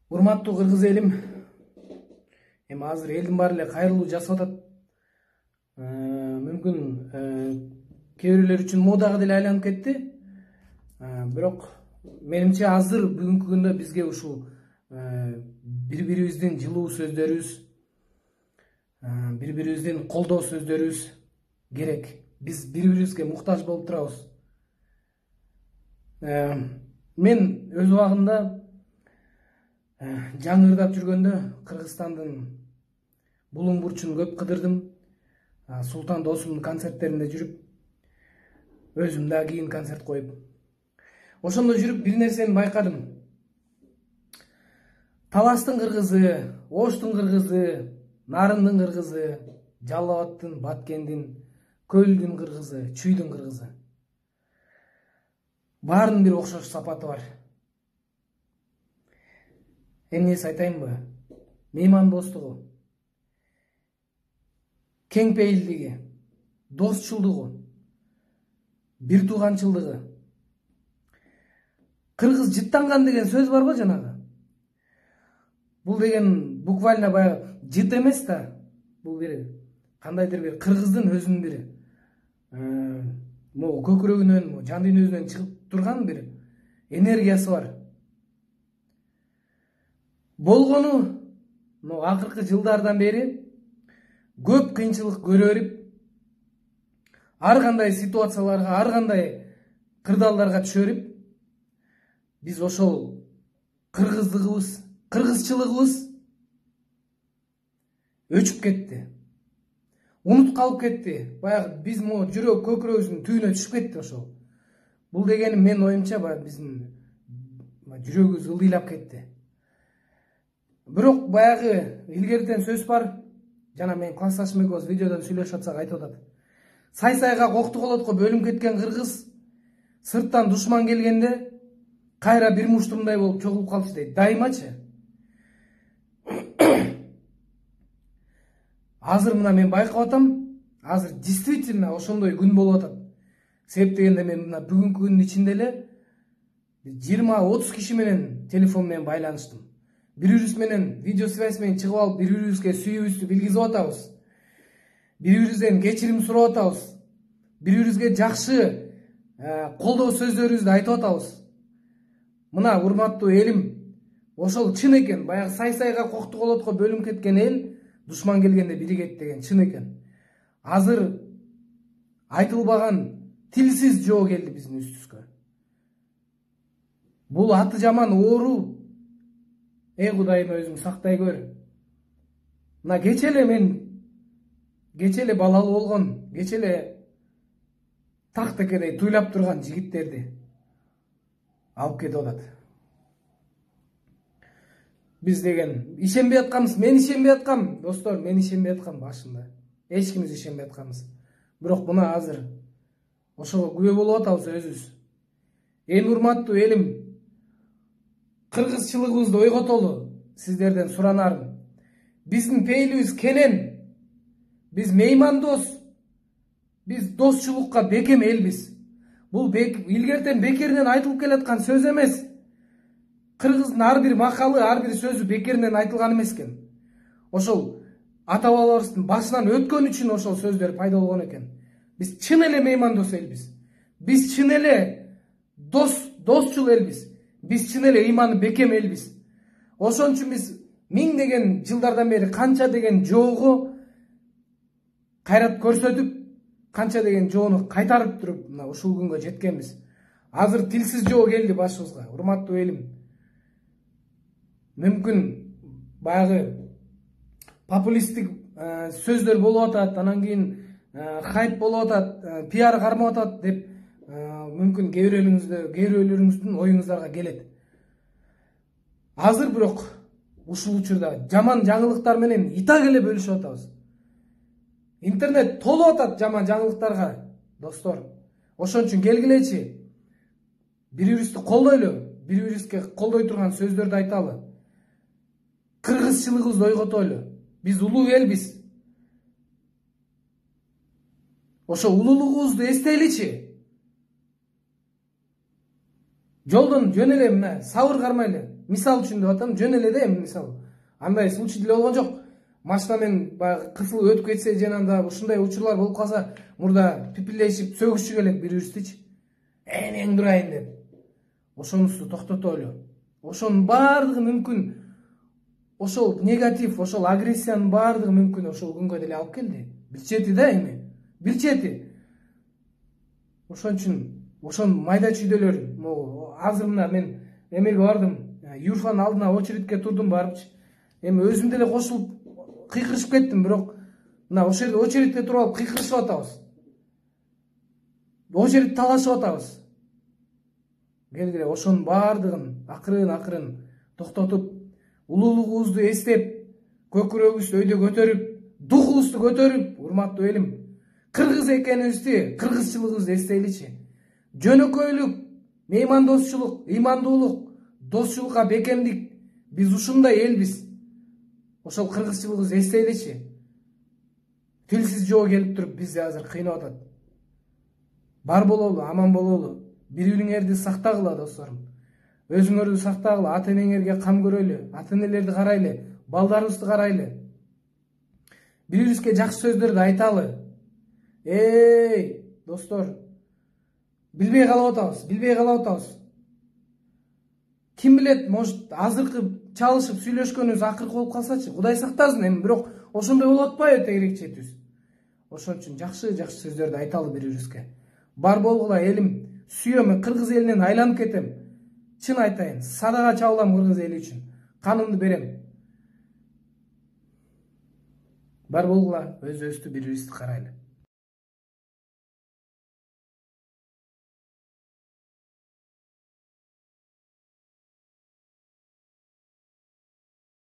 Урматтуу кыргыз элим, эми азыр элдин баары эле кайрылуу жасап атат. Мүмкүн кээ бирлер үчүн модага деле айланып кетти. Бирок менимче азыр бүгүнкү күндө бизге ушул бири-бирибиздин жылуу сөздөрүбүз, бири-бирибиздин колдоо сөздөрүбүз керек. Биз бири-бирибизге муктаж болуп турабыз. Мен өз убагында жаңырдап жүргөндө Кыргызстандын булуң бурчун көп кыдырдым. Султан досумдун концерттеринде жүрүп, өзүм да кийин концерт коюп. Ошондо жүрүп бир нерсени байкадым. Таластын кыргызы, Оштун кыргызы, Нарындын кыргызы, Жалал Абадтын, Баткендин, Көлдүн кыргызы, Чүйдүн кыргызы. Баарынын бир окшош сапаты бар. Эмнеси айтайынбы? Меймандостугу, кеңпейилдиги, досчулдугу, бир тууганчылдыгы. Кыргыз жыттанган деген сөз барбы жанагы? Бул деген буквально баягы жыт эмес да. Бул бир кандайдыр бир кыргыздын өзүнүн бир могу көкүрөгүнөн, жан дүйнөсүнөн чыгып турган бир энергиясы бар. Болгону акыркы жылдардан бери көп кыйынчылык көрө берип, ар кандай ситуацияларга, ар кандай кырдаалдарга түшө берип, биз ошол кыргыздыгыбыз, кыргызчылыгыбыз өчүп кетти. Унут калып кетти. Баягы биз могу жүрөк көкүрөгүбүздүн түбүнө түшүп кетти ошол. Бул дегени менин оюмча баягы биздин жүрөгүбүз ылдыйлап кетти. Бирок баягы илгертен сөз бар. Жана мен классташым экөөбүз видеодон сүйлөшүп атсак айтып атат. Сай-сайга коктуголотко бөлүнүп кеткен кыргыз сырттан душман келгенде кайра бир муштумдай болуп чогулуп калчу дейт. Дайымачы. Азыр мына мен байкап атам, азыр действительно ошондой күн болуп атат. Себеп дегенде мен мына бүгүнкү күндүн ичинде эле 20-30 киши менен телефон менен байланыштым. Бири-бирибиз менен видео связь менен чыгып алып, бири-бирибизге сүйүүбүздү билгизип атабыз. Бири-бирибизден кечирим сурап атабыз. Бири-бирибизге жакшы колдоо сөздөрүбүздү айтып атабыз. Мына урматтуу элим, ошол чын экен. Баягы сай-сайга коктуголотко бөлүнүп кеткен эл душман келгенде биригет деген чын экен. Азыр айтылбаган тилсиз жоо келди биздин үстүбүзгө. Бул аты жаман оору. Кудайым өзүң сактай көр. Мына кече эле балалуу болгон, кече эле так текедей туйлап турган жигиттерди алып кетип атат. Биз деген ишенбей атканбыз, мен ишенбей аткам, достор, мен ишенбей аткам башында. Эч кимиз ишенбей атканбыз. Бирок мына азыр ошого күбө болуп атабыз өзүбүз. Эми урматтуу элим, кыргызчылыгыбызды ойготолу, сиздерден суранарым. Биздин пейилибиз кенен, биз меймандос, биз досчулукка бекем элбиз. Бул илгертен бекеринен айтылып келаткан сөз эмес. Кыргыздын ар бир макалы, ар бир сөзү бекеринен айтылган эмес экен. Ошол ата бабаларыбыздын башынан өткөн үчүн ошол сөздөр пайда болгон экен. Биз чын эле меймандос элбиз. Биз чын эле досчул элбиз. Биз чын эле ыйманы бекем элбиз. Ошон үчүн биз миңдеген жылдардан бери канча деген жоого кайрат көрсөтүп, канча деген жоону кайтарып туруп, мына ушул күнгө жеткенбиз. Азыр тилсиз жоо келди башыбызга, урматтуу элим. Мүмкүн баягы популисттик сөздөр болуп атат, анан кийин хайп болуп атат, пиар кармап атат деп мүмкүн кээ бирлериңиздин оюңуздарга келет. Азыр бирок ушул учурда жаман жаңылыктар менен итак эле бөлүшүп атабыз. Интернет толуп атат жаман жаңылыктарга, достор. Ошон үчүн келгилечи. Бири-бирибизди колдойлу, бири-бирибизге колдой турган сөздөрдү айталы. Кыргызчылыгыбызды ойготойлу. Биз улуу элбиз. Ошо улуулугубузду эстейличи. жолдон жөн эле мына сабыр кармай эле мисал үчүн деп атам, жөн эле да эми мисалы андай случай деле болгон жок. Машина менен баягы кысылып өтүп кетсе жанагындай ушундай учурлар болуп калса мурда пипилешип сөгүшчү келет бири бирибизди эң турайын деп. Ошонусу токтотолу. Ошонун баардыгы мүмкүн. Ошол негатив, ошол агрессиянын баардыгы мүмкүн ошол күнгө деле алып келди. Билчети да эми. Билчети. Ошон үчүн ошон майда чүйдөлөр, могу азыр мына мен эмеге бардым, Юрфанын алдына очередке турдум барыпчы. Эми өзүм деле кошулуп кыйкырышып кеттим, бирок мына ошол жерде очередте туруп алып кыйкырышып атабыз. Очередти талашып атабыз. Келгиле ошонун баардыгын акырын токтотуп, улуулугубузду эстеп, көкүрөгүбүздү өйдө көтөрүп, духубузду көтөрүп, урматтуу элим, кыргыз экенибизди, кыргызчылыгыбызды эстейличи. Жөнөкөйлүк, меймандосчулук, ыймандуулук, досчулукка бекемдик, биз ушундай элбиз. Ошол кыргызчылыгыбызды эстейличи. Тилсиз жоо келип туруп бизди азыр кыйнап атат. Бар бололу, аман бололу. Бири-бириңерди сактагыла, досторум. Өзүңөрдү сактагыла, ата-энеңерге кам көрөлү, ата-энелерди карайлы, балдарыбызды карайлы. Бири-бирибизге жакшы сөздөрдү айталы. Достор, билбей калып атабыз. Ким билет, может, азыркы чалышып сүйлөшкөнүбүз акыркы болуп калсачы, Кудай сактасын эми, бирок ошондой болуп атпайбы тегерек четибиз. Ошон үчүн жакшы сөздөрдү айталы бири-бирибизге. Бар болгула элим, сүйөм, кыргыз элинен айланып кетем. Чын айтайын, садага чабылам кыргыз эли үчүн. Канымды берем. Бар болгула өзүбүздү бири-бирибизди карайлы.